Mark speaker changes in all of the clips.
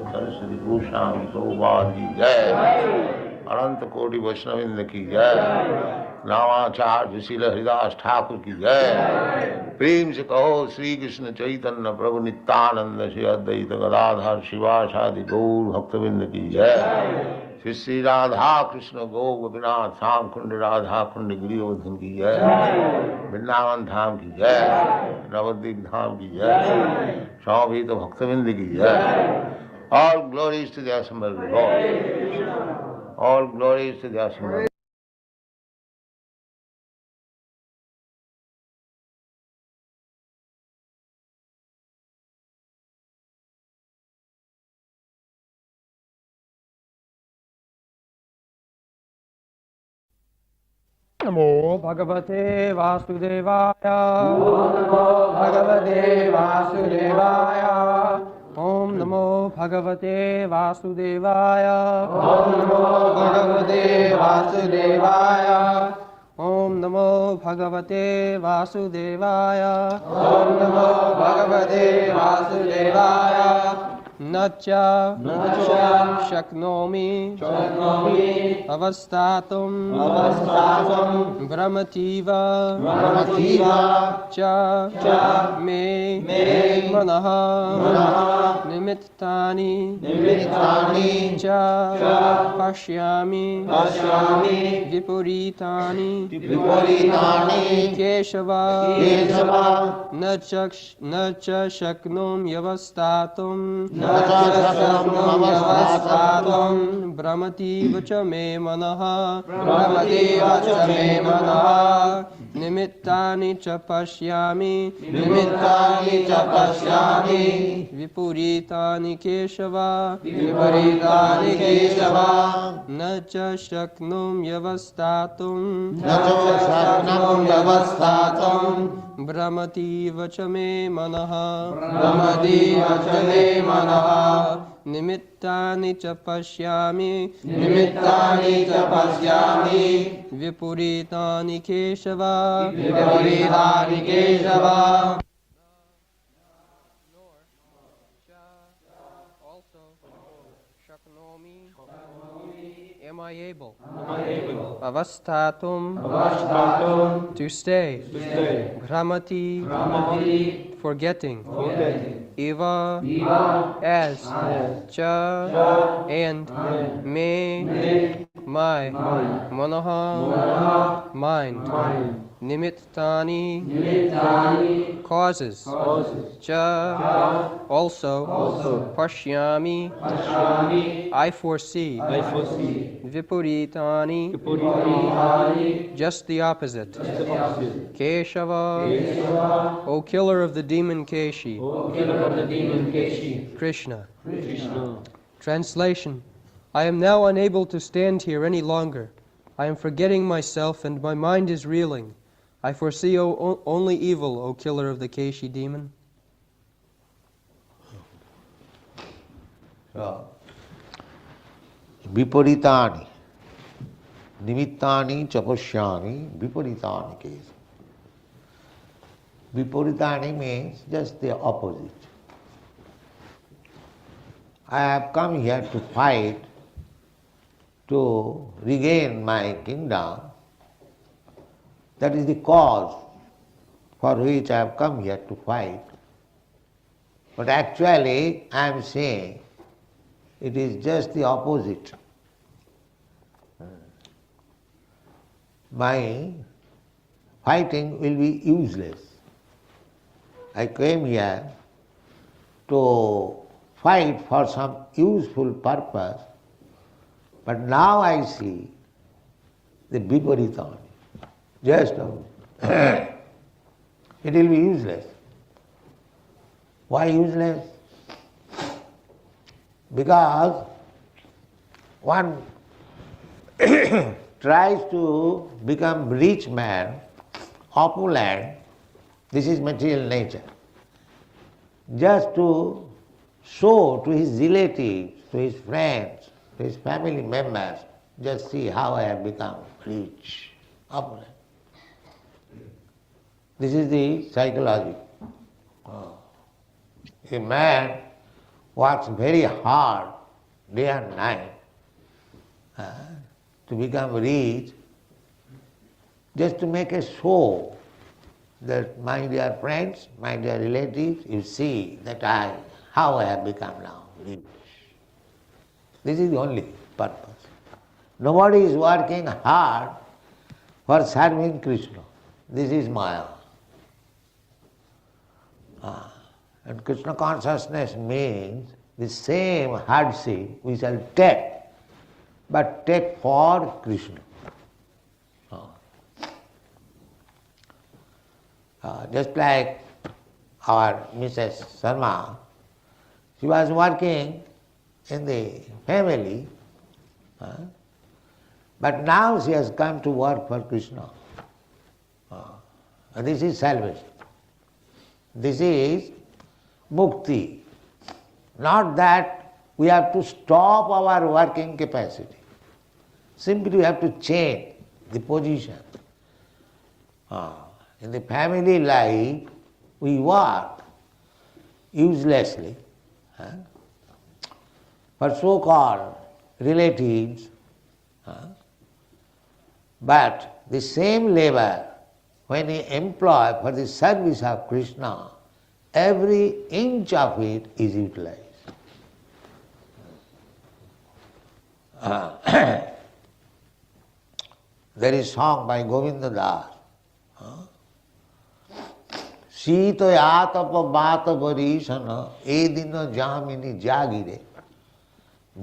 Speaker 1: सरस्वती भूषण प्रभुपाद की जय, अनंत कोटि वैष्णविंद की जय, नामाचार्य विशील हरिदास ठाकुर की जय। प्रेम से कहो श्री कृष्ण चैतन्य प्रभु नित्यानंद श्री अद्वैत गदाधर शिवासादि गौर भक्तविंद की जय। श्री श्री राधा कृष्ण गौ गोपीनाथ श्याम कुंड राधा कुंड गिरिवर्धन की जय, वृंदावन धाम की जय, नवद्वीप धाम की जय, स्वामी तो भक्तविंद की जय। All glories to the assembled Lord. All glories to the assembled
Speaker 2: Namo Bhagavate Vasudevaya. Namo Bhagavate Vasudevaya. Om Namo Bhagavate Vasudevaya. Om Namo Bhagavate Vasudevaya. Om Namo Bhagavate Vasudevaya. Om Namo Bhagavate Vasudevaya. Nacha Shaknomi Avastatum Brahmativa Cha Me Manaha Nimittani Cha Pashyami Vipuritani Keshava Nacha Shaknom Yavastatum Brahmativa cha me manaha Nimittani cha pashyami Vipuritani Keshava Na cha shaknum yavastatum Brahmativa cha me manaha Nimittani cha pashyami Vipuritani Keshava Also Shaknomi Am I able Avastatum To stay Bhramati Forgetting Eva as Cha and Me my Manaha mind Nimittani causes Cha also Pashyami I foresee Vipuritani just the opposite Keshava O killer of the demon Keshi Krishna Translation I am now unable to stand here any longer. I am forgetting myself and my mind is reeling. I foresee only evil, O killer of the Keshi demon.
Speaker 1: Viparitani, nimittani chapashyami, viparitani case. Viparitani means just the opposite. I have come here to fight to regain my kingdom. That is the cause for which I have come here to fight. But actually I am saying it is just the opposite. My fighting will be useless. I came here to fight for some useful purpose, but now I see the viparitani. Just it will be useless. Why useless? Because one tries to become rich man, opulent, this is material nature, just to show to his relatives, to his friends, to his family members, just see how I have become rich, opulent. This is the psychology. A man works very hard, day and night, to become rich, just to make a show that, my dear friends, my dear relatives, you see that how I have become now rich. This is the only purpose. Nobody is working hard for serving Krishna. This is Maya. And Krishna consciousness means the same hardship we shall take, but take for Krishna. Just like our Mrs. Sharma, she was working in the family, But now she has come to work for Krishna. And this is salvation. This is mukti. Not that we have to stop our working capacity. Simply we have to change the position. In the family life, we work uselessly for so-called relatives, but the same labor, when we employ for the service of Krishna, every inch of it is utilized. There is song by Govinda Das. Sito yatapa bata varishana edina jamini jagire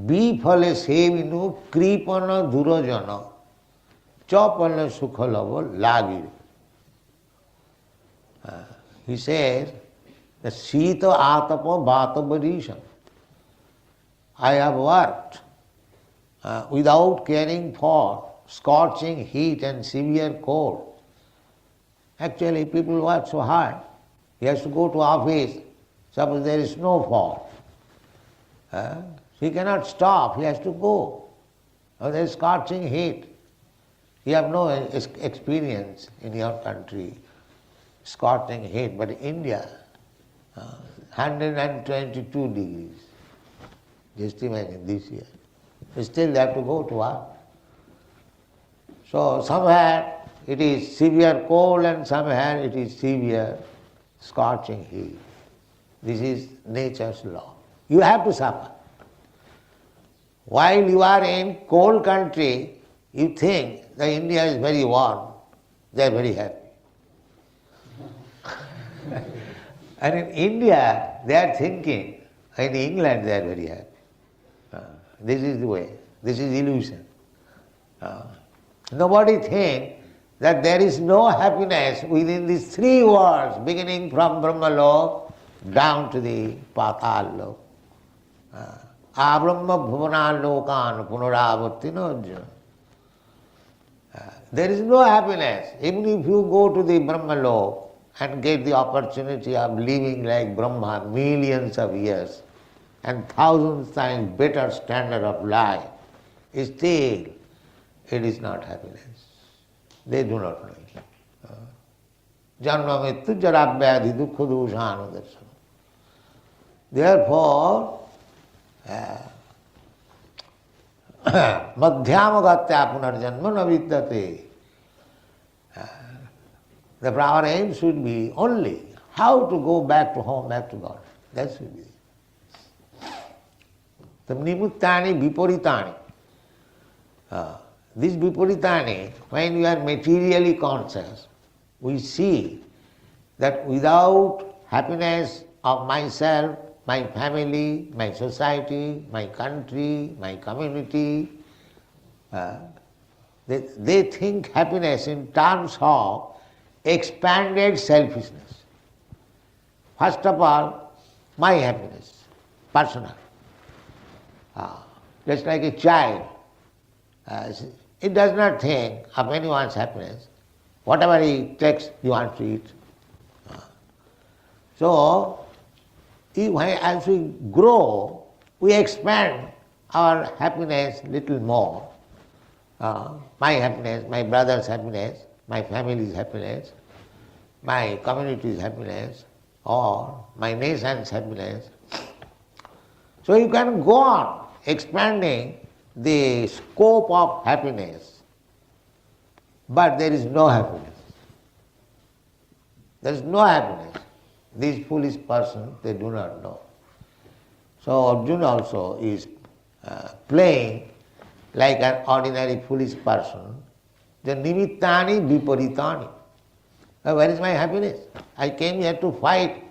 Speaker 1: bifale sevinu kripana durajana chapale sukhalava lagire. He says that Sita Atapa Bata Varishan. I have worked without caring for scorching heat and severe cold. Actually, people work so hard. He has to go to office. Suppose there is snowfall. He cannot stop. He has to go. There is scorching heat. You have no experience in your country, scorching heat, but India, 122 degrees. Just imagine this year. Still they have to go to work. So somewhere it is severe cold and somewhere it is severe scorching heat. This is nature's law. You have to suffer. While you are in cold country, you think that India is very warm. They are very happy. And in India, they are thinking, in England they are very happy. This is the way. This is illusion. Nobody thinks that there is no happiness within these three worlds, beginning from Brahmalok down to the Patal Lok. Abrahma bhuvanalokan punaravartino. There is no happiness. Even if you go to the Brahmalok and get the opportunity of living like Brahma millions of years and thousands times better standard of life, still it is not happiness. They do not know it. Janma mittu jarabhyadhi dukkha dusana darsana. Therefore, madhyamagatya punarjanma na vidyate. Our aim should be only how to go back to home, back to God. That should be. The nimuttani viparitani. This viparitani, when we are materially conscious, we see that without happiness of myself, my family, my society, my country, my community, they think happiness in terms of expanded selfishness. First of all, my happiness, personal. Just like a child, it does not think of anyone's happiness. Whatever he takes, he wants to eat. So, as we grow, we expand our happiness little more. My happiness, my brother's happiness, my family's happiness, my community's happiness, or my nation's happiness. So you can go on expanding the scope of happiness, but there is no happiness. There is no happiness. These foolish persons, they do not know. So Arjuna also is playing like an ordinary foolish person. The nimittani viparitani. Where is my happiness? I came here to fight,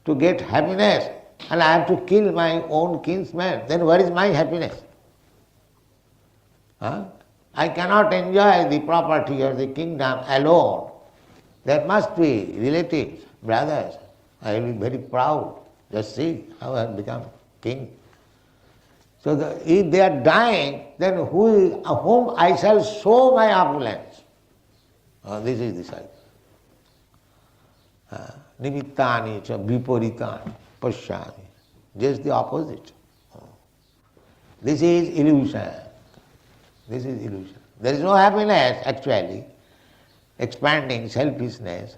Speaker 1: to get happiness, and I have to kill my own kinsman. Then where is my happiness? I cannot enjoy the property or the kingdom alone. There must be relatives, brothers. I will be very proud. Just see how I have become king. So if they are dying, then whom I shall show my opulence? This is the cycle. Nimittani cha viparitani pashyami. Just the opposite. This is illusion. This is illusion. There is no happiness actually. Expanding selfishness.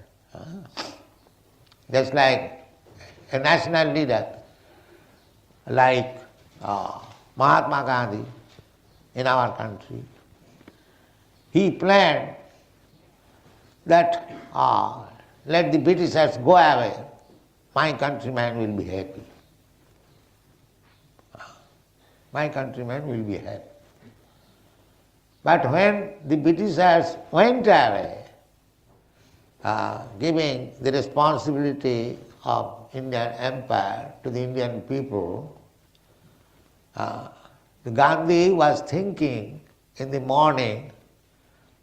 Speaker 1: Just like a national leader, like Mahatma Gandhi in our country, he planned that let the Britishers go away, my countrymen will be happy. My countrymen will be happy. But when the Britishers went away, giving the responsibility of Indian empire to the Indian people, the Gandhi was thinking in the morning,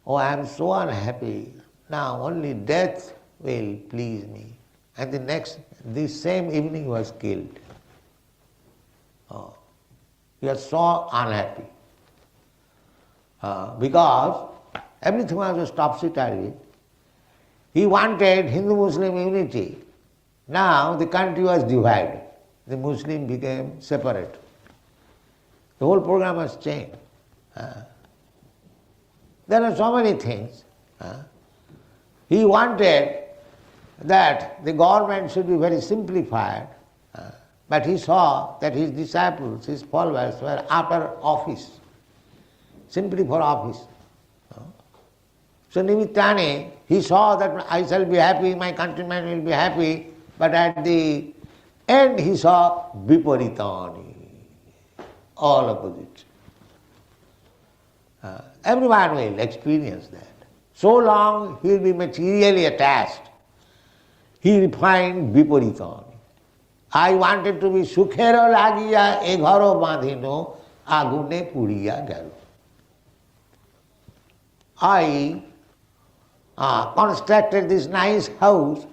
Speaker 1: oh, I am so unhappy, now only death will please me. And the same evening he was killed. He was so unhappy. Because everything was topsy-turvy. He wanted Hindu-Muslim unity. Now the country was divided. The Muslim became separate. The whole program was changed. There are so many things. He wanted that the government should be very simplified, but he saw that his disciples, his followers were after office, simply for office. So Nimittani, he saw that I shall be happy, my countrymen will be happy, but at the end he saw Viparitani, all opposite. Everyone will experience that. So long he will be materially attached. He refined Viparitani. I wanted to be sukhero lagiya e gharo bandhino agune puriya gelo. I constructed this nice house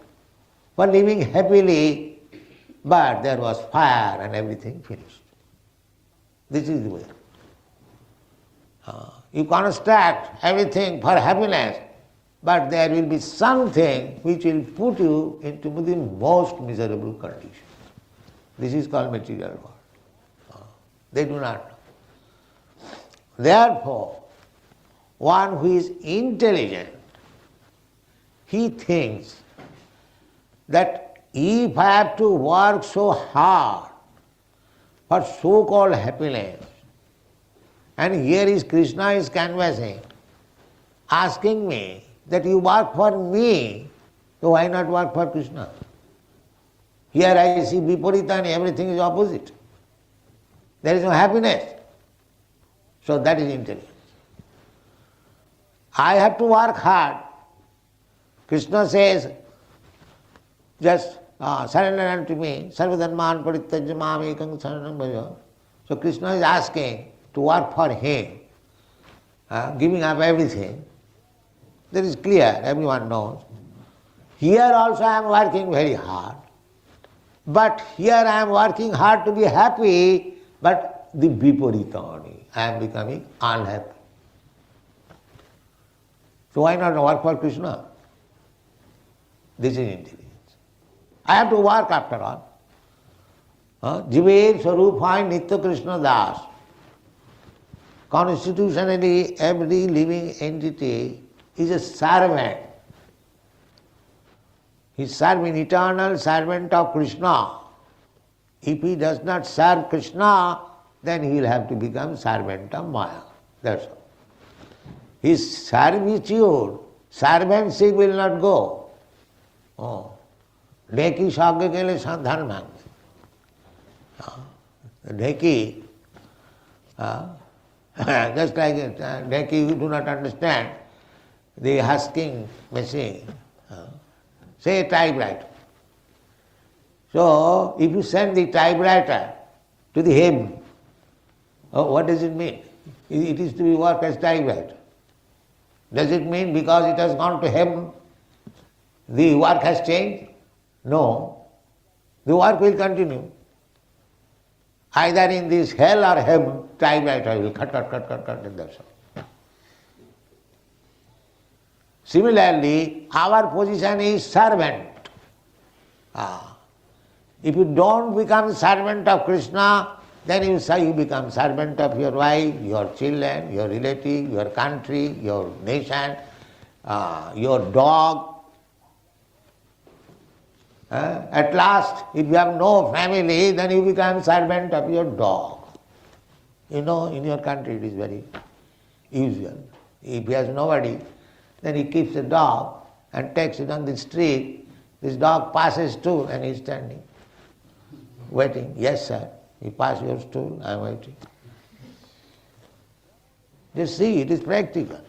Speaker 1: for living happily, but there was fire and everything finished. This is the way. You construct everything for happiness, but there will be something which will put you into the most miserable condition. This is called material world. They do not know. Therefore, one who is intelligent, he thinks that if I have to work so hard for so-called happiness, and here is Krishna is canvassing, asking me that you work for me, so why not work for Krishna? Here I see Viparitani, everything is opposite. There is no happiness. So that is intelligence. I have to work hard. Krishna says, just surrender unto me, sarvadharman parittajya mam ekam saranam bhaja. So Krishna is asking to work for him, giving up everything. That is clear, everyone knows. Here also I am working very hard. But here I am working hard to be happy, but the viparitani, I am becoming unhappy. So why not work for Krishna? This is intelligence. I have to work after all. Jiver Swarupai Nitya Krishna Das. Constitutionally, every living entity is a servant. He is serving eternal servant of Krishna. If he does not serve Krishna, then he will have to become servant of Maya. That's all. His servitude, servantship will not go. Dheki shagya kele sandhan mange. Dheki, just like Dheki, you do not understand the husking machine. Say typewriter. So, if you send the typewriter to the hymn, what does it mean? It is to be worked as typewriter. Does it mean because it has gone to hymn, the work has changed? No. The work will continue. Either in this hell or heaven, time by time, will cut, and that's all. Similarly, our position is servant. If you don't become servant of Krishna, then you become servant of your wife, your children, your relative, your country, your nation, your dog. At last, if you have no family, then you become servant of your dog. You know, in your country it is very usual. If he has nobody, then he keeps a dog and takes it on the street. This dog passes too and he is standing, waiting. Yes, sir, you pass your stool, I am waiting. Just see, it is practical.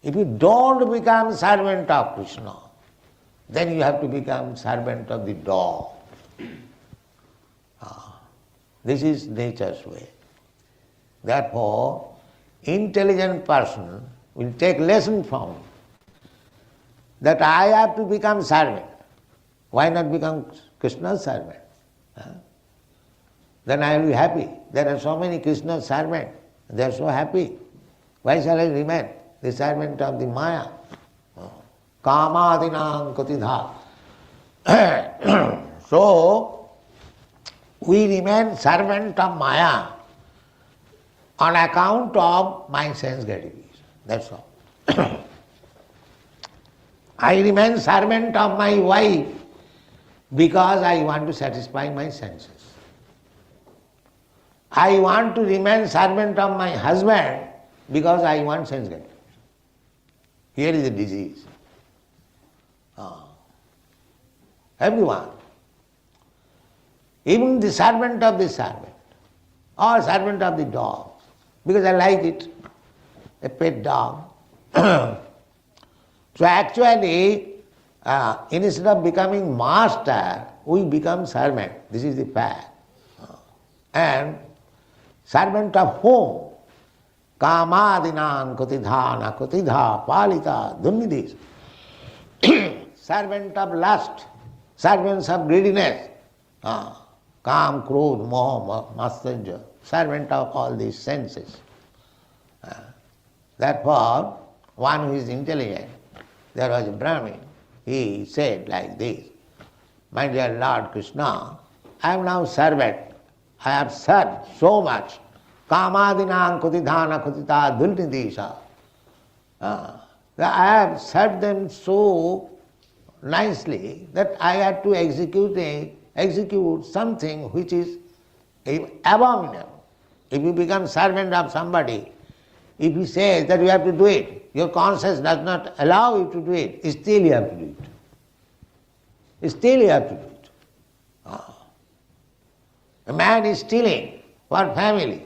Speaker 1: If you don't become servant of Krishna, then you have to become servant of the dog. This is nature's way. Therefore, intelligent person will take lesson from it, that I have to become servant. Why not become Krishna's servant? Then I will be happy. There are so many Krishna's servants. They are so happy. Why shall I remain the servant of the Maya? Kamadinam kotidha. So, we remain servant of Maya on account of my sense gratification. That's all. I remain servant of my wife because I want to satisfy my senses. I want to remain servant of my husband because I want sense gratification. Here is the disease. Everyone, even the servant of the servant or servant of the dog, because I like it, a pet dog. So actually, instead of becoming master, we become servant. This is the fact. And servant of whom? Kamadinam kotidhana kotidha palita dunnidis. Servant of lust, servants of greediness, kam, krodh, moha, matsarya, servant of all these senses. Therefore, one who is intelligent, there was a Brahmin, he said like this, my dear Lord Krishna, I am now servant, I have served so much, kamadinam kotidhana kotita dulnidisha. I have served them so nicely that I had to execute something which is abominable. If you become servant of somebody, if he says that you have to do it, your conscience does not allow you to do it, still you have to do it. Still you have to do it. A man is stealing for family.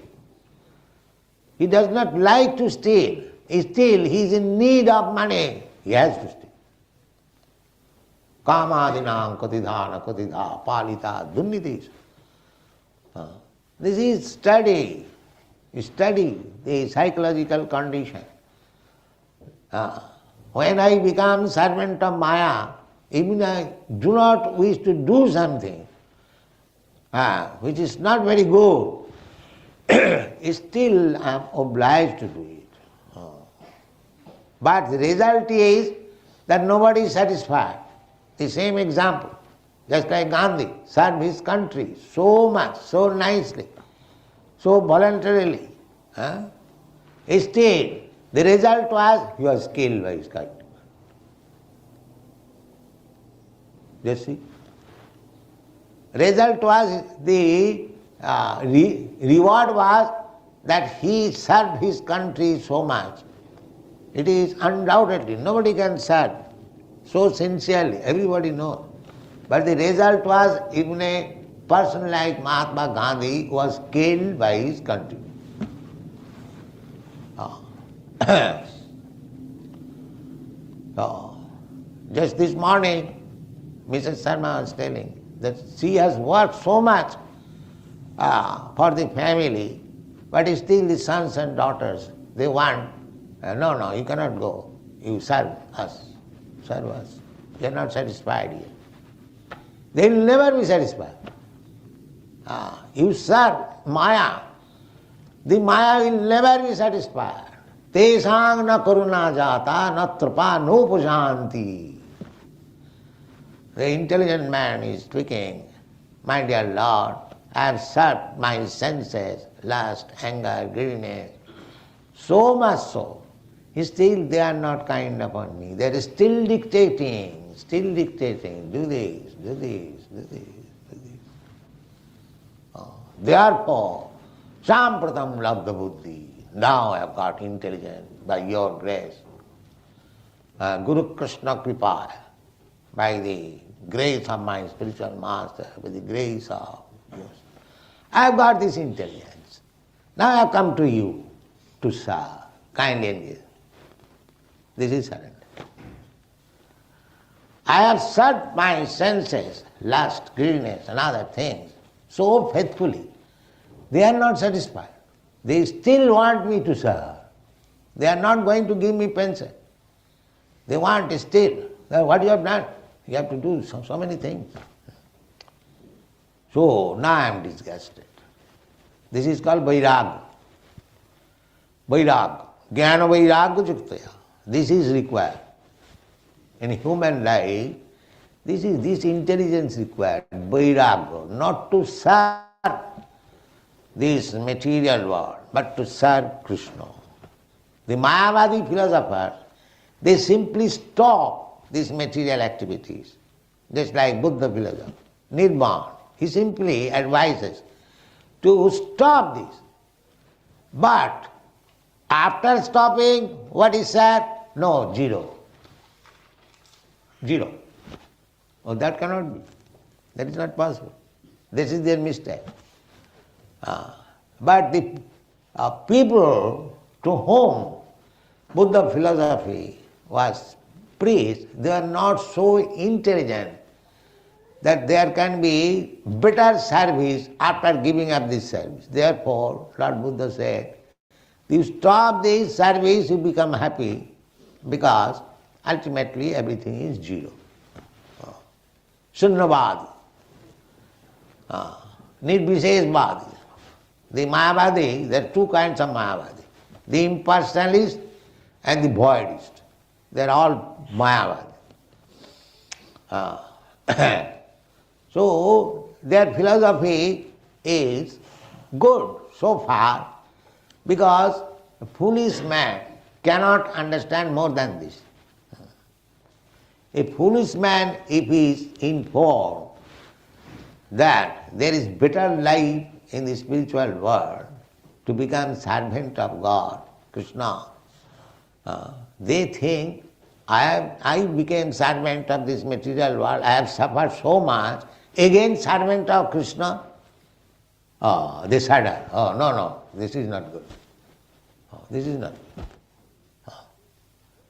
Speaker 1: He does not like to steal. Still he is in need of money. He has to steal. Kamadinam kotidhana kotidha palita dunnidis. This is study the psychological condition. When I become servant of Maya, even I do not wish to do something which is not very good, still I am obliged to do it. But the result is that nobody is satisfied. The same example, just like Gandhi served his country so much, so nicely, so voluntarily. Still, the result was he was killed by his country. Just see. Result was the reward was that he served his country so much. It is undoubtedly, nobody can serve so sincerely, everybody knows. But the result was even a person like Mahatma Gandhi was killed by his country. So, just this morning, Mrs. Sharma was telling that she has worked so much for the family, but still the sons and daughters, they want, no, you cannot go, you serve us. You are not satisfied here. They will never be satisfied. You serve Maya, the Maya will never be satisfied. Tesang na karuna jata na trapa no pushanti. The intelligent man is speaking, my dear Lord, I have served my senses, lust, anger, greediness, so much so. Still they are not kind upon me. They are still dictating, do this, do this, do this, do this. Therefore, Sampratam Labdha Buddhi, now I have got intelligence by your grace. Guru Krishna Kripa, by the grace of my spiritual master, by the grace of yours. I have got this intelligence. Now I have come to you to serve, kindly engage. This is surrender. I have served my senses, lust, greediness and other things so faithfully. They are not satisfied. They still want me to serve. They are not going to give me pension. They want still. What you have done? You have to do so many things. So now I am disgusted. This is called vairagya. Vairagya. Jnana vairagya juktaya. This is required. In human life, this intelligence required, vairagya, not to serve this material world, but to serve Krishna. The Mayavadi philosophers, they simply stop these material activities, just like Buddha philosopher, Nirvana. He simply advises to stop this. But after stopping, what is said? No, zero. Zero. Oh, that cannot be. That is not possible. This is their mistake. But the people to whom Buddha philosophy was preached, they are not so intelligent that there can be better service after giving up this service. Therefore, Lord Buddha said, you stop this service, you become happy, because ultimately everything is zero. Sunnavadi, Nirvisheshvadi. The Mayavadi, there are two kinds of Mayavadi. The impersonalist and the voidist. They are all Mayavadi. So their philosophy is good so far, because a foolish man cannot understand more than this. A foolish man, if he is informed that there is better life in the spiritual world, to become servant of God, Krishna, they think, I became servant of this material world, I have suffered so much, again servant of Krishna. They shudder. No, this is not good. This is not good.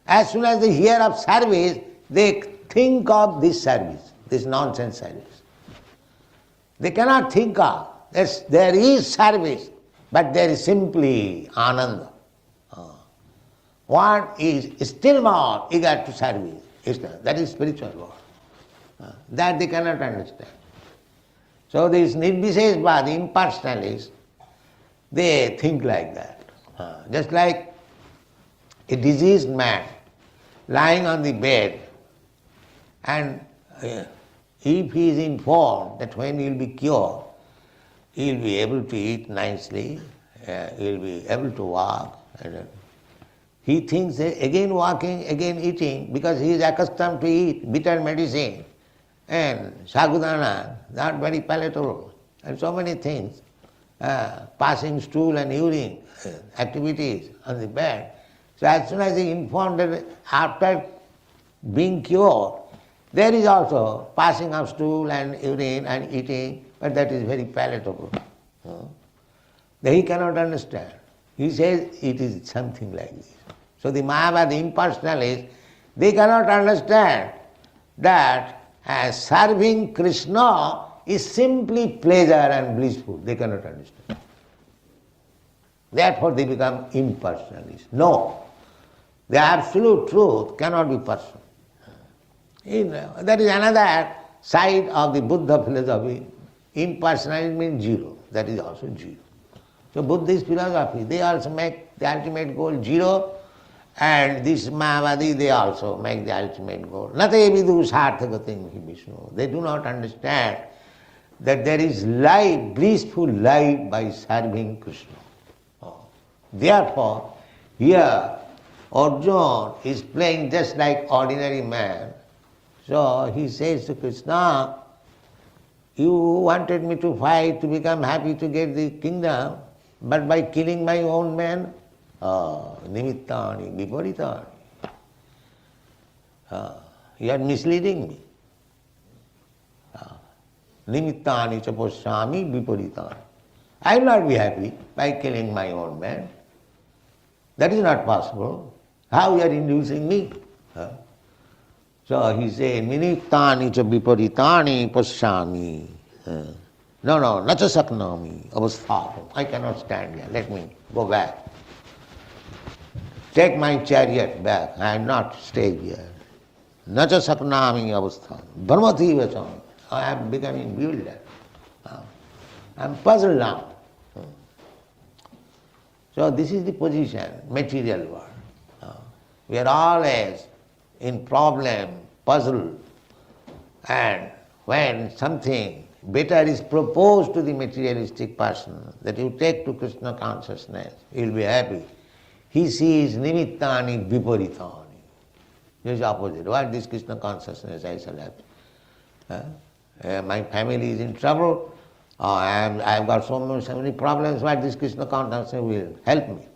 Speaker 1: As soon as they hear of service, they think of this service, this nonsense service. They cannot think of, there is service, but there is simply ananda. One is still more eager to service. That is spiritual world. That they cannot understand. So these Nirvisheshvadi, impersonalists, they think like that. Just like a diseased man lying on the bed, and if he is informed that when he will be cured, he will be able to eat nicely, he will be able to walk. He thinks again walking, again eating, because he is accustomed to eat bitter medicine and sagudana, not very palatable, and so many things, passing stool and urine activities on the bed. So as soon as he informed that after being cured, there is also passing of stool and urine and eating, but that is very palatable. Then he cannot understand. He says it is something like this. So the Mayavadi impersonalists, they cannot understand that serving Krishna is simply pleasure and blissful. They cannot understand. Therefore they become impersonalists. No, the absolute truth cannot be personal. That is another side of the Buddha philosophy. Impersonality means zero. That is also zero. So Buddhist philosophy, they also make the ultimate goal zero, and this Mayavadi, they also make the ultimate goal. Nate vidu sarthagatim hi Vishnu. They do not understand that there is life, blissful life by serving Krishna. Therefore, here Arjuna is playing just like ordinary man. So he says to Krishna, you wanted me to fight, to become happy, to get the kingdom, but by killing my own men, nimittani, viparitani. You are misleading me. Nimittani chapossami viparitani. I will not be happy by killing my own men. That is not possible. How you are inducing me? So he said, nimittani cha viparitani passyami. No, nacha saknami avasthapam. I cannot stand here. Let me go back. Take my chariot back. I am not staying here. Nacha saknami avasthapam. Brahmati vacham. I am becoming bewildered. I am puzzled now. So this is the position, material world. We are always in problem, puzzle, and when something better is proposed to the materialistic person, that you take to Krishna consciousness, he will be happy. He sees nimittani viparitani. It is opposite. What is Krishna consciousness? I shall have. My family is in trouble. I have got so many problems. What this Krishna consciousness will help me?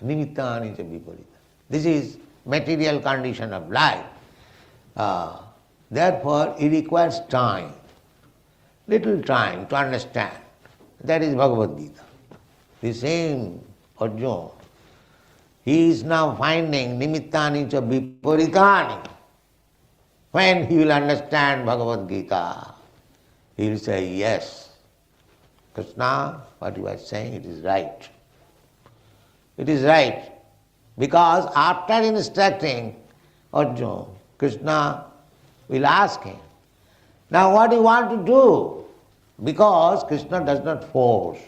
Speaker 1: Nimittani cha viparitani. This is material condition of life. Therefore, it requires time, little time to understand. That is Bhagavad Gita. The same Arjuna, he is now finding nimittani cha viparitani. When he will understand Bhagavad Gita, he will say, yes, Krishna, what you are saying, it is right. It is right. Because after instructing Arjuna, Krishna will ask him, now what do you want to do? Because Krishna does not force.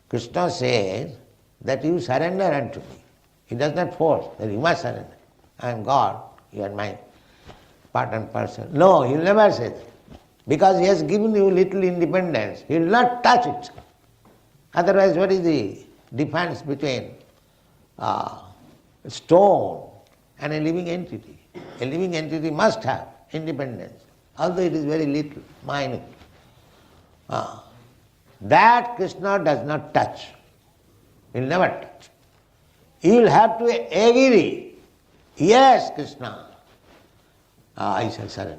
Speaker 1: Krishna says that you surrender unto me. He does not force, that you must surrender. I am God, you are my part and parcel. No, he will never say that. Because he has given you little independence, he will not touch it. Otherwise, what is the difference between a stone and a living entity? A living entity must have independence, although it is very little, minute. That Krishna does not touch. He will never touch. He will have to agree. Yes, Krishna, I shall surrender.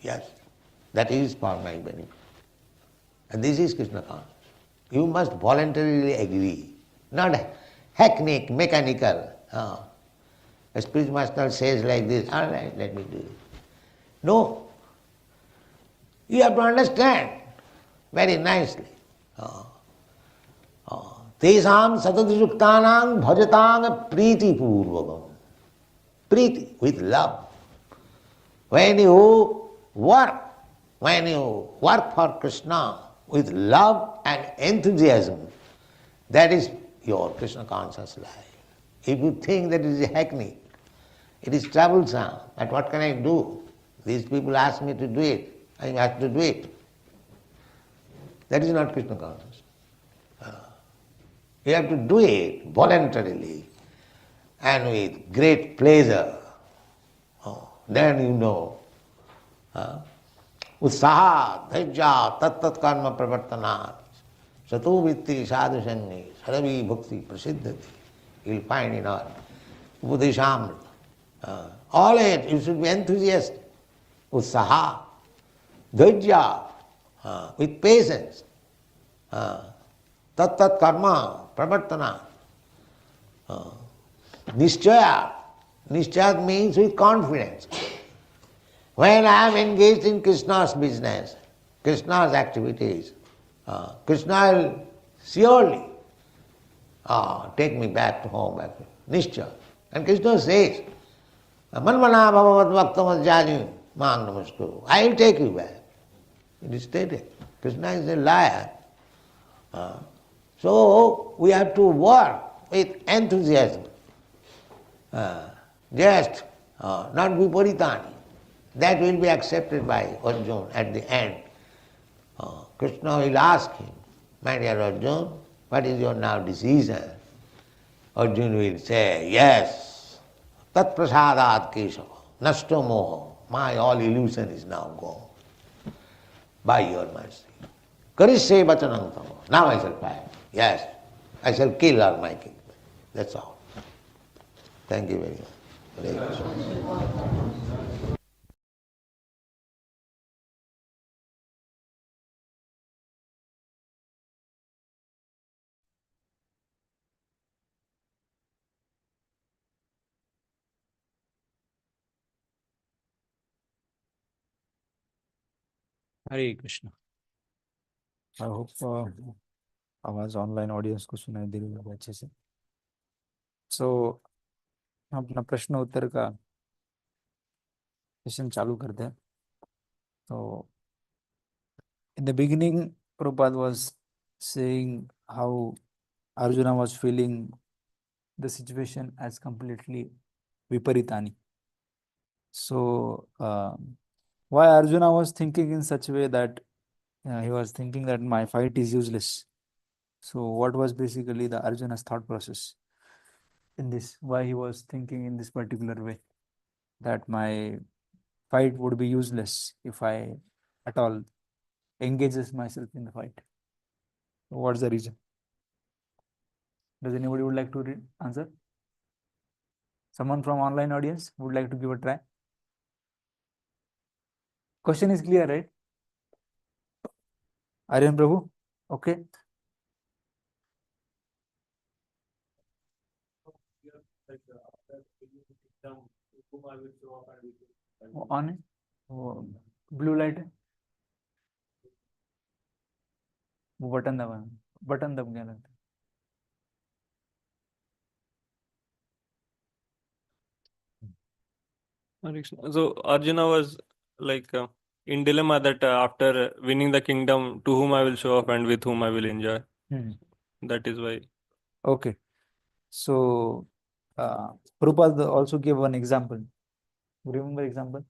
Speaker 1: Yes, that is for my benefit. And this is Krishna consciousness. You must voluntarily agree, not hackneyed, mechanical. A spiritual master says like this, all right, let me do it. No. You have to understand very nicely. Tesam satadriyuktanam bhajatang priti purvagam. Priti, with love. When you work for Krishna with love and enthusiasm, that is your Krishna conscious life. If you think that it is a hackney, it is troublesome, but what can I do? These people ask me to do it, I have to do it. That is not Krishna consciousness. You have to do it voluntarily and with great pleasure. Then you know. Utsaha, dhairya, tat karma pravartanat, sato vitti sadhu sangi, saravi bhakti prasiddhati. You will find in our Upadeshamrita. All it, you should be enthusiastic. Utsaha, dhairya, with patience. Tat karma pravartanat. Nishchaya. Nishchaya means with confidence. When I am engaged in Krishna's business, Krishna's activities, Krishna will surely take me back to home. Nishcha. And Krishna says, Manmana bhavavat bhaktamat jani mang namaskuru. I will take you back. It is stated. Krishna is a liar. So we have to work with enthusiasm. Just not viparitani. That will be accepted by Arjuna at the end. Krishna will ask him, my dear Arjuna, what is your now decision? Arjuna will say, yes, tat prasadat kesava, nashto moho, my all illusion is now gone by your mercy. Karishe vachanam tamo, now I shall fight. Yes, I shall kill all my kingdom. That's all. Thank you very much. Hare Krishna.
Speaker 3: Hare Krishna. I hope आवाज online audience को सुनाई दे रही होगी अच्छे से। सो हम अपना प्रश्न उत्तर का सेशन चालू करते हैं। तो in the beginning Prabhupada was saying how Arjuna was feeling the situation as completely विपरीतानी। So why Arjuna was thinking in such a way that he was thinking that my fight is useless. So what was basically the Arjuna's thought process in this? Why he was thinking in this particular way that my fight would be useless if I at all engages myself in the fight? What's the reason? Does anybody would like to answer? Someone from online audience would like to give a try? Question is clear, right? Aryan Prabhu, okay. On है blue light है, वो button दबा, button दब गया लगता है।
Speaker 4: So Arjuna was like in dilemma that after winning the kingdom, to whom I will show off and with whom I will enjoy. That is why.
Speaker 3: Okay, so Prabhupada also gave one example. Remember example?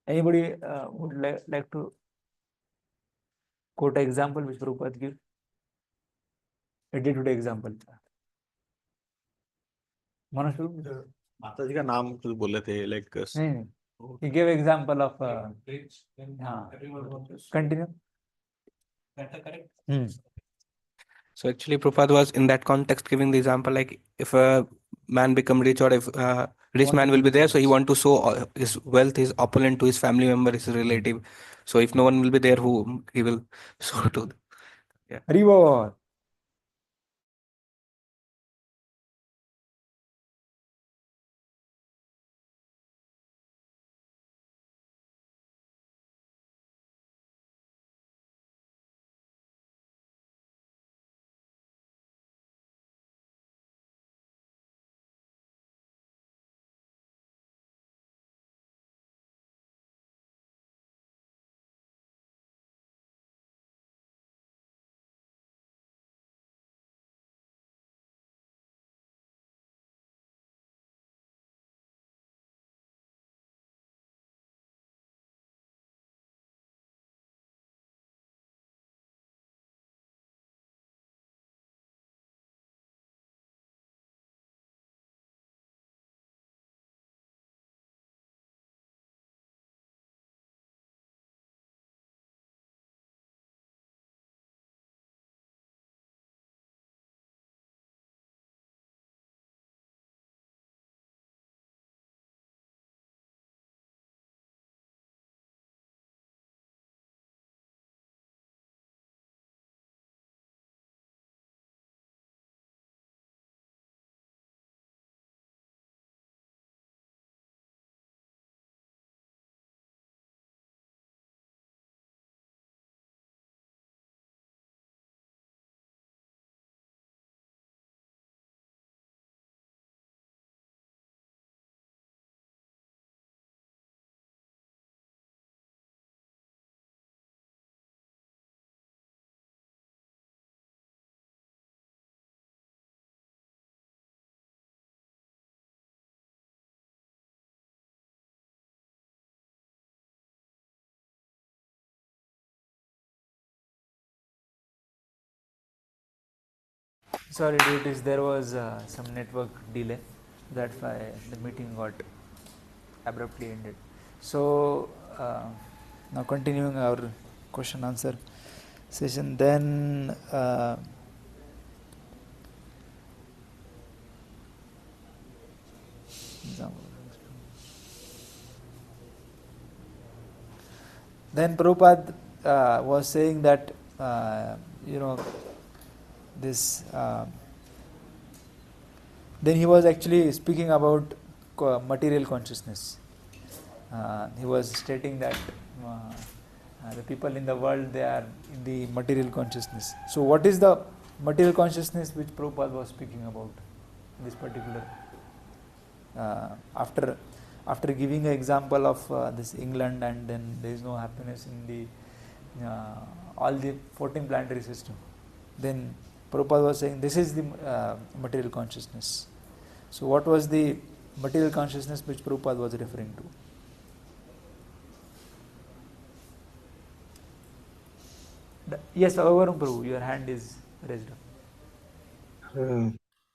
Speaker 3: Anybody would like to quote an example which Prabhupada gave? A day-to-day example. Manoj Prabhu?
Speaker 5: माता जी का नाम कुछ बोले थे like
Speaker 3: नहीं, he gave example of continue.
Speaker 6: So actually, Prabhupada was in that context giving the example like if a man become rich or if rich man will be there, so he want to show his wealth, his opulent to his family member, his relative. So if no one will be there, who he will show to. Yeah.
Speaker 3: Haribo. Sorry, devotees, there was some network delay. That's why the meeting got abruptly ended. So, now continuing our question answer session, then Prabhupada was saying that this then he was actually speaking about material consciousness. He was stating that the people in the world, they are in the material consciousness. So what is the material consciousness which Prabhupada was speaking about? This particular after giving an example of this England, and then there is no happiness in the all the 14 planetary system, then Prabhupada was saying this is the material consciousness. So what was the material consciousness which Prabhupada was referring to? Yes, Avaram Prabhu, your hand is raised up.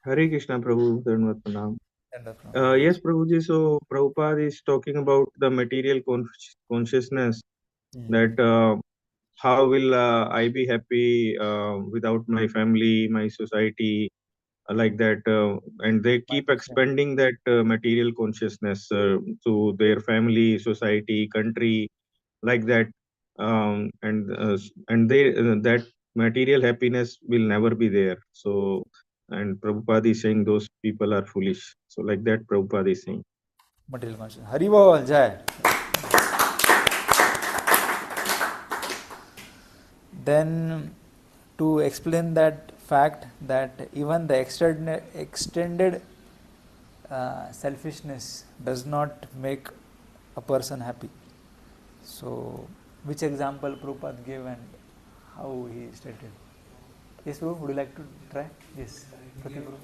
Speaker 7: Hare Krishna Prabhu, Dhanvat Pranam.
Speaker 3: Stand up now.
Speaker 7: Yes, Prabhuji, so Prabhupada is talking about the material consciousness, that how will I be happy without my family, my society, like that, and they keep expanding that material consciousness to their family, society, country, like that, and they that material happiness will never be there. So, and Prabhupada is saying those people are foolish. So, like that, Prabhupada is saying.
Speaker 3: Material consciousness. Hari Bol, Jai. Then, to explain that fact that even the extended selfishness does not make a person happy. So, which example Prabhupada gave and how he stated? Yes, Prabhu, would you like to try? Yes, Pratik Prabhu.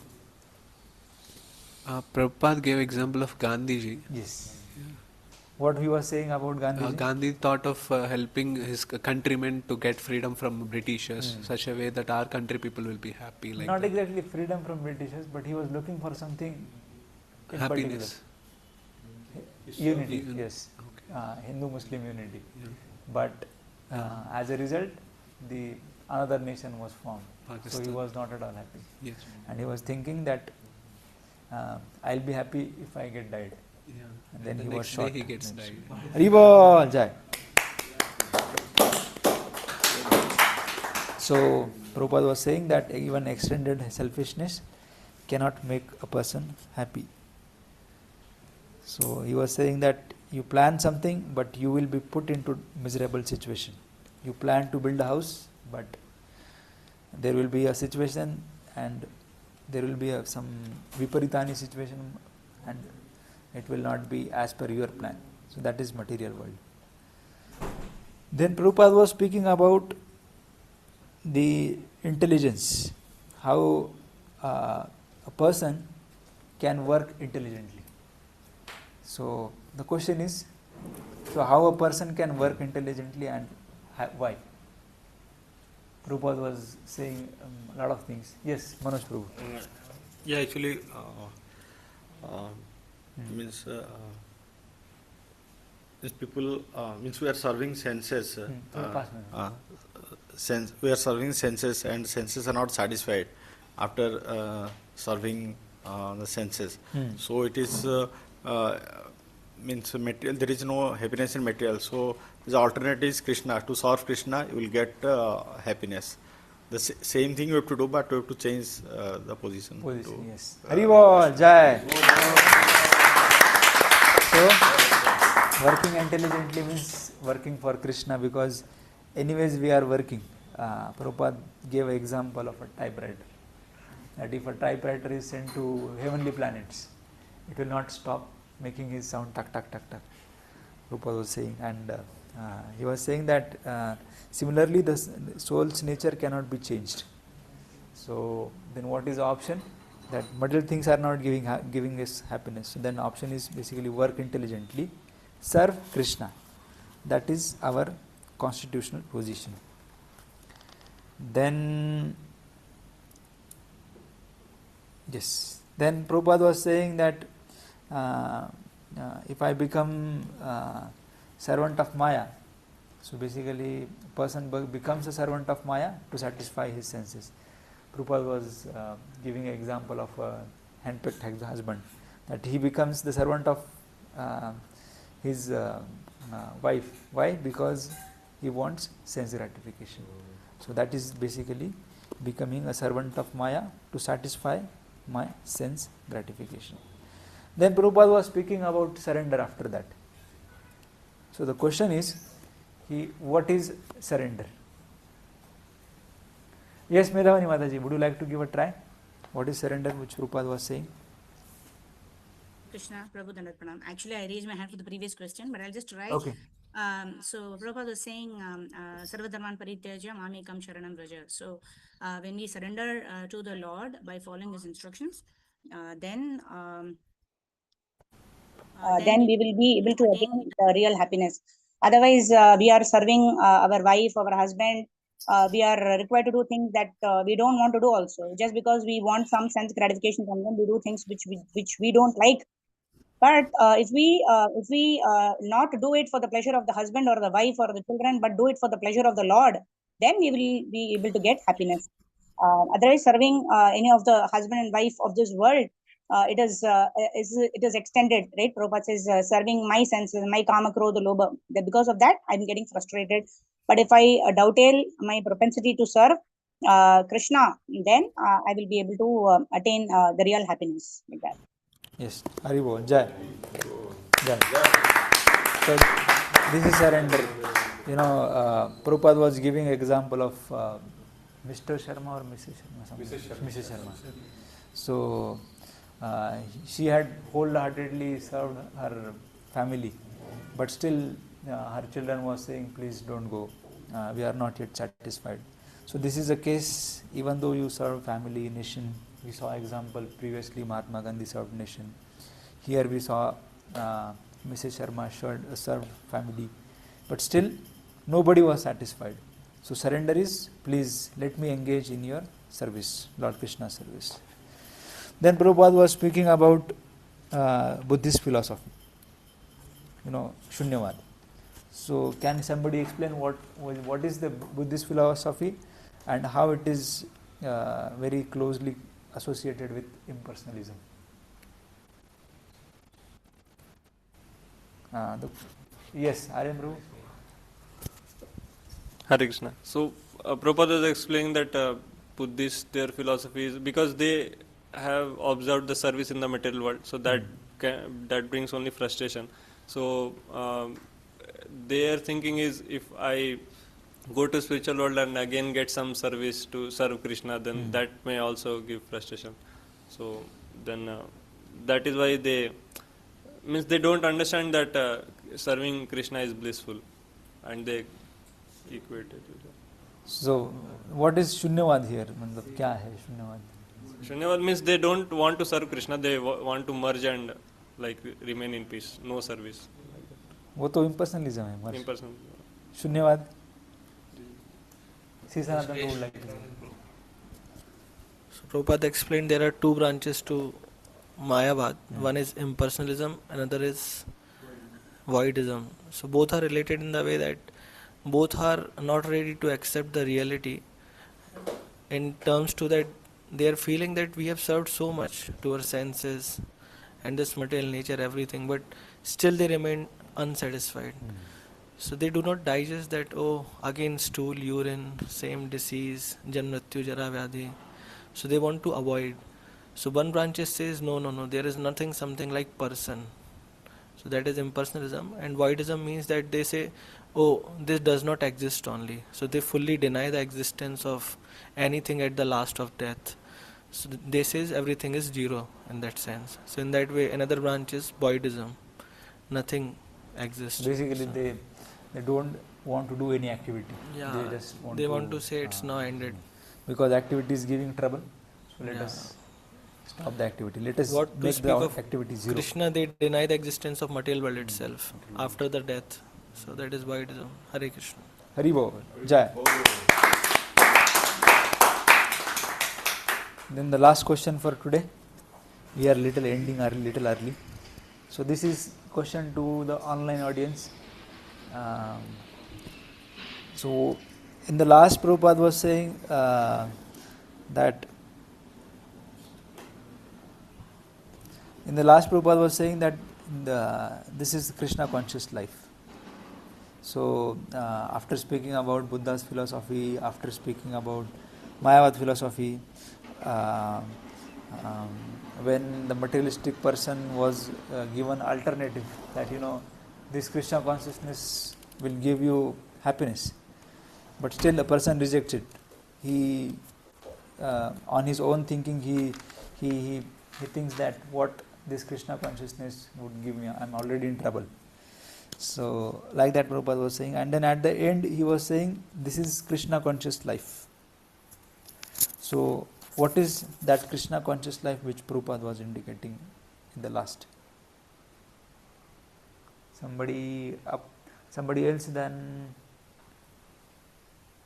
Speaker 6: Prabhupada gave example of Gandhiji.
Speaker 3: Yes. What he was saying about Gandhi?
Speaker 6: Gandhi thought of helping his countrymen to get freedom from Britishers, such a way that our country people will be happy. Like
Speaker 3: not
Speaker 6: that.
Speaker 3: Exactly freedom from Britishers, but he was looking for something in
Speaker 6: Happiness.
Speaker 3: particular. Unity, yes. Okay. Hindu-Muslim unity. Yeah. But as a result, the another nation was formed. Pakistan. So he was not at all happy.
Speaker 6: Yes.
Speaker 3: And he was thinking that I'll be happy if I get died.
Speaker 6: Yeah.
Speaker 3: And then
Speaker 6: the
Speaker 3: he
Speaker 6: next
Speaker 3: was shot.
Speaker 6: day he gets died.
Speaker 3: Haribol Jai. So Prabhupada was saying that even extended selfishness cannot make a person happy. So he was saying that you plan something, but you will be put into miserable situation. You plan to build a house, but there will be a situation and there will be some viparitani situation, and it will not be as per your plan. So that is material world. Then Prabhupada was speaking about the intelligence, how a person can work intelligently. So the question is, so how a person can work intelligently and why? Prabhupada was saying a lot of things. Yes, Manoj Prabhu.
Speaker 5: Yeah, actually, means people means we are serving senses. We are serving senses, and senses are not satisfied after serving the senses. So it is means material. There is no happiness in material. So the alternative is Krishna. To serve Krishna, you will get happiness. The same thing you have to do, but you have to change the position.
Speaker 3: Yes. Haribol Jai. So working intelligently means working for Krishna, because anyways we are working. Prabhupada gave an example of a typewriter. That if a typewriter is sent to heavenly planets, it will not stop making his sound tak tak tak tak. Prabhupada was saying, and he was saying that similarly the soul's nature cannot be changed. So then what is the option? That material things are not giving us happiness. So then option is basically work intelligently, serve Krishna. That is our constitutional position. Then Yes. Then Prabhupada was saying that if I become servant of Maya, so basically person becomes a servant of Maya to satisfy his senses. Prabhupada was giving an example of a handpicked husband, that he becomes the servant of his wife. Why? Because he wants sense gratification. So that is basically becoming a servant of Maya to satisfy my sense gratification. Then Prabhupada was speaking about surrender after that. So the question is, what is surrender? Yes, Medhavani Mataji, would you like to give a try? What is surrender, which Prabhupada was saying?
Speaker 8: Krishna, Prabhupada Pranam. Actually, I raised my hand for the previous question, but I'll just try.
Speaker 3: Okay.
Speaker 8: So Prabhupada was saying, Sarvadharman Parityaja Mamekam Sharanam Vraja. So when we surrender to the Lord by following His instructions, then we will be able to attain the real happiness. Otherwise, we are serving our wife, our husband. We are required to do things that we don't want to do also. Just because we want some sense gratification from them, we do things which we don't like. But if we not do it for the pleasure of the husband or the wife or the children, but do it for the pleasure of the Lord, then we will be able to get happiness. Otherwise, serving any of the husband and wife of this world, it is extended, right? Prabhupada says, serving my senses, my kama, krodha, lobha. Because of that, I'm getting frustrated. But if I dovetail my propensity to serve Krishna, then I will be able to attain the real happiness like that.
Speaker 3: Yes, Haribol, Jai. Jai. So this is surrender. Prabhupada was giving example of Mr. Sharma or Mrs. Sharma? Mrs. Sharma. So she had wholeheartedly served her family, but still her children was saying, please don't go, we are not yet satisfied. So this is a case, even though you serve family, nation. We saw example previously, Mahatma Gandhi served nation. Here we saw Mrs. Sharma served family, but still nobody was satisfied. So surrender is, please let me engage in your service, Lord Krishna's service. Then Prabhupada was speaking about Buddhist philosophy, Shunyavad. So can somebody explain what is the Buddhist philosophy and how it is very closely associated with impersonalism? Yes, Aryan Prabhu.
Speaker 4: Hare Krishna. So Prabhupada is explaining that Buddhist, their philosophy is because they have observed the service in the material world, so that that brings only frustration. So their thinking is, if I go to spiritual world and again get some service to serve Krishna, then that may also give frustration. So then that is why they don't understand that serving Krishna is blissful, and they equate it with that.
Speaker 3: So what is Shunyavad here? Kya hai Shunyavad?
Speaker 4: Shunyavad means they don't want to serve Krishna, they want to merge and remain in peace, no service.
Speaker 3: वो तो impersonalism है.
Speaker 4: Impersonal.
Speaker 3: Shunyavad. Sanatan would like to say.
Speaker 6: So Prabhupada explained there are two branches to Mayavad. One is impersonalism, another is voidism. So both are related in the way that both are not ready to accept the reality in terms to that they are feeling that we have served so much to our senses and this material nature, everything, but still they remain unsatisfied. So they do not digest that, again stool, urine, same disease, janmrityu, jara, vyadhi. So they want to avoid. So one branch says, no, there is nothing, something like person. So that is impersonalism. And voidism means that they say, this does not exist only. So they fully deny the existence of anything at the last of death. So they say everything is zero in that sense. So in that way, another branch is voidism. Nothing exists.
Speaker 3: Basically, they don't want to do any activity.
Speaker 6: Yeah,
Speaker 3: they just
Speaker 6: want to say it's now ended.
Speaker 3: Because activity is giving trouble. So let us stop the activity. Let us make the activity zero.
Speaker 6: Krishna, they deny the existence of material world itself after the death. So that is voidism. Hare Krishna.
Speaker 3: Hari Bol. Jai. Then the last question for today. We are little ending little early. So this is question to the online audience. So in the last, Prabhupada was saying that this is Krishna conscious life. So after speaking about Buddha's philosophy, after speaking about Mayavad philosophy, when the materialistic person was given alternative that this Krishna consciousness will give you happiness, but still the person rejects it. He on his own thinking he thinks that what this Krishna consciousness would give me, I'm already in trouble. So like that Prabhupada was saying, and then at the end he was saying this is Krishna conscious life. So what is that Krishna conscious life which Prabhupada was indicating in the last? Somebody else, then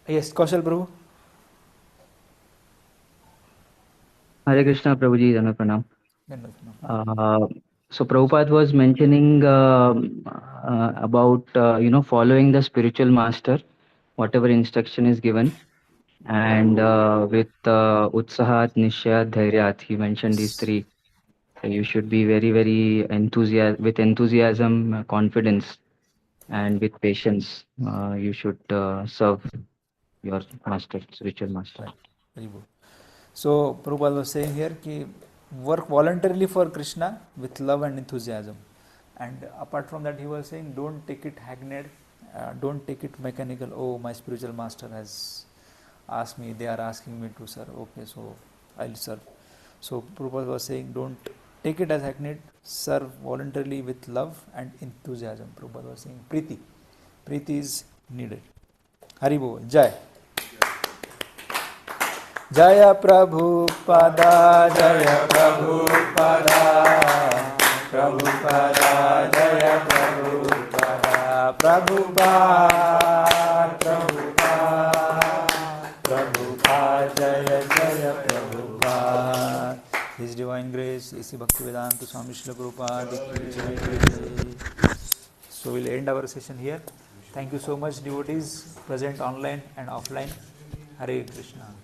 Speaker 3: yes, Kaushal Prabhu.
Speaker 9: Hare Krishna, Prabhuji, Dana Pranam. So Prabhupada was mentioning about following the spiritual master, whatever instruction is given, and with Utsahat, Nishayat, Dhairyat. He mentioned these three. So you should be very, very enthusiasm, confidence, and with patience. You should serve your master, spiritual master.
Speaker 3: Very good. So Prabhupada was saying here ki work voluntarily for Krishna with love and enthusiasm. And apart from that, he was saying don't take it hackneyed, don't take it mechanical. Oh, my spiritual master has asked me, they are asking me to serve. Okay, so I'll serve. So Prabhupada was saying don't take it as hackneyed, serve voluntarily with love and enthusiasm. Prabhupada was saying Preeti. Preeti is needed. Haribo, Jai. Jaya Prabhupada, Jaya Prabhupada, Prabhupada, Jaya Prabhupada, Prabhupada, Prabhupada, Prabhupada, Jaya Jaya Prabhupada. His Divine Grace, A.C. Bhaktivedant, Swami Srila Prabhupada. So we'll end our session here. Thank you so much, devotees present online and offline. Hare Krishna.